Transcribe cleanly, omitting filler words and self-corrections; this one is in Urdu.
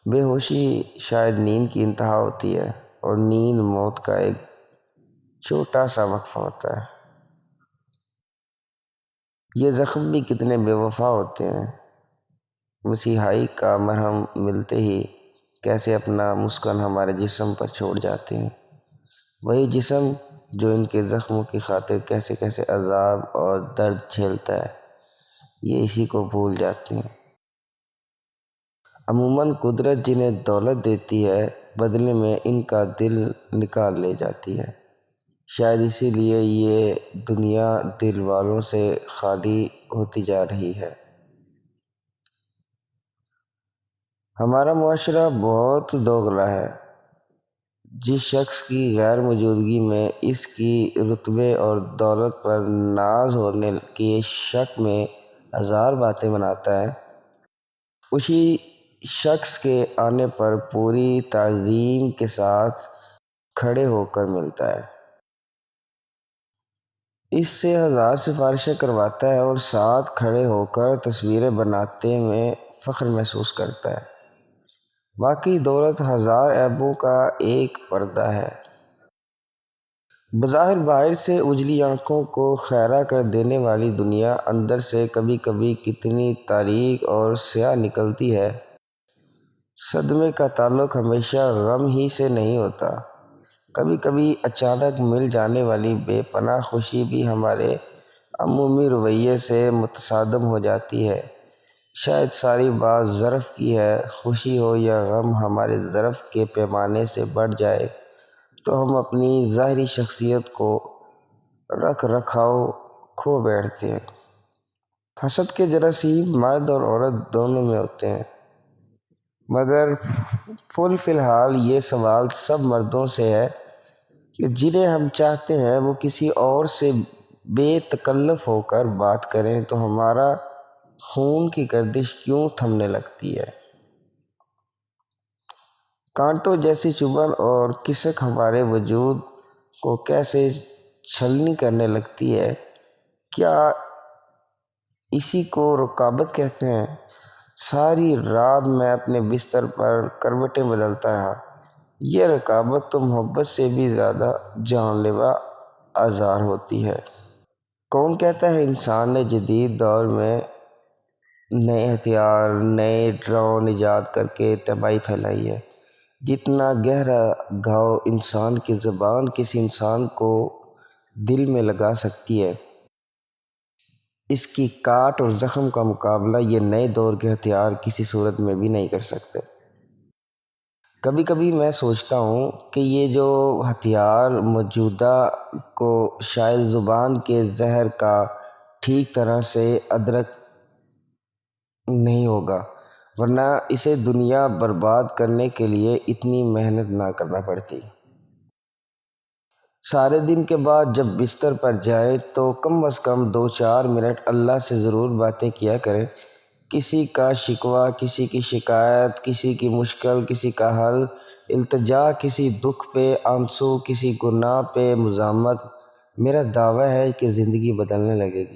بے ہوشی شاید نیند کی انتہا ہوتی ہے، اور نیند موت کا ایک چھوٹا سا وقفہ ہوتا ہے۔ یہ زخم بھی کتنے بے وفا ہوتے ہیں، مسیحائی کا مرہم ملتے ہی کیسے اپنا مسکن ہمارے جسم پر چھوڑ جاتے ہیں، وہی جسم جو ان کے زخموں کی خاطر کیسے کیسے عذاب اور درد جھیلتا ہے، یہ اسی کو بھول جاتے ہیں۔ عموماً قدرت جنہیں دولت دیتی ہے، بدلے میں ان کا دل نکال لے جاتی ہے۔ شاید اسی لیے یہ دنیا دل والوں سے خالی ہوتی جا رہی ہے۔ ہمارا معاشرہ بہت دوغلا ہے۔ جس شخص کی غیر موجودگی میں اس کی رتبے اور دولت پر ناز ہونے کے شک میں ہزار باتیں بناتا ہے، اسی شخص کے آنے پر پوری تعظیم کے ساتھ کھڑے ہو کر ملتا ہے، اس سے ہزار سفارشیں کرواتا ہے اور ساتھ کھڑے ہو کر تصویریں بناتے میں فخر محسوس کرتا ہے۔ واقعی دولت ہزار عیبوں کا ایک پردہ ہے۔ بظاہر باہر سے اجلی آنکھوں کو خیرہ کر دینے والی دنیا اندر سے کبھی کبھی کتنی تاریک اور سیاہ نکلتی ہے۔ صدمے کا تعلق ہمیشہ غم ہی سے نہیں ہوتا، کبھی کبھی اچانک مل جانے والی بے پناہ خوشی بھی ہمارے عمومی رویے سے متصادم ہو جاتی ہے۔ شاید ساری بات ظرف کی ہے، خوشی ہو یا غم ہمارے ظرف کے پیمانے سے بڑھ جائے تو ہم اپنی ظاہری شخصیت کو رکھ رکھاؤ کھو بیٹھتے ہیں۔ حسد کے جراثیم مرد اور عورت دونوں میں ہوتے ہیں، مگر فی الحال یہ سوال سب مردوں سے ہے کہ جنہیں ہم چاہتے ہیں وہ کسی اور سے بے تکلف ہو کر بات کریں تو ہمارا خون کی گردش کیوں تھمنے لگتی ہے؟ کانٹوں جیسی چبھن اور کسک ہمارے وجود کو کیسے چھلنی کرنے لگتی ہے؟ کیا اسی کو رکابت کہتے ہیں؟ ساری رات میں اپنے بستر پر کروٹیں بدلتا رہا۔ یہ رکابت تو محبت سے بھی زیادہ جان لیوا آزار ہوتی ہے۔ کون کہتا ہے انسان نے جدید دور میں نئے ہتھیار، نئے ڈرون ایجاد کر کے تباہی پھیلائی ہے؟ جتنا گہرا گھاؤ انسان کی زبان کسی انسان کو دل میں لگا سکتی ہے، اس کی کاٹ اور زخم کا مقابلہ یہ نئے دور کے ہتھیار کسی صورت میں بھی نہیں کر سکتے۔ کبھی کبھی میں سوچتا ہوں کہ یہ جو ہتھیار موجودہ کو شاید زبان کے زہر کا ٹھیک طرح سے ادرک نہیں ہوگا، ورنہ اسے دنیا برباد کرنے کے لیے اتنی محنت نہ کرنا پڑتی۔ سارے دن کے بعد جب بستر پر جائیں تو کم از کم 2-4 منٹ اللہ سے ضرور باتیں کیا کریں۔ کسی کا شکوہ، کسی کی شکایت، کسی کی مشکل، کسی کا حل، التجا، کسی دکھ پہ آنسو، کسی گناہ پہ مذمت۔ میرا دعویٰ ہے کہ زندگی بدلنے لگے گی۔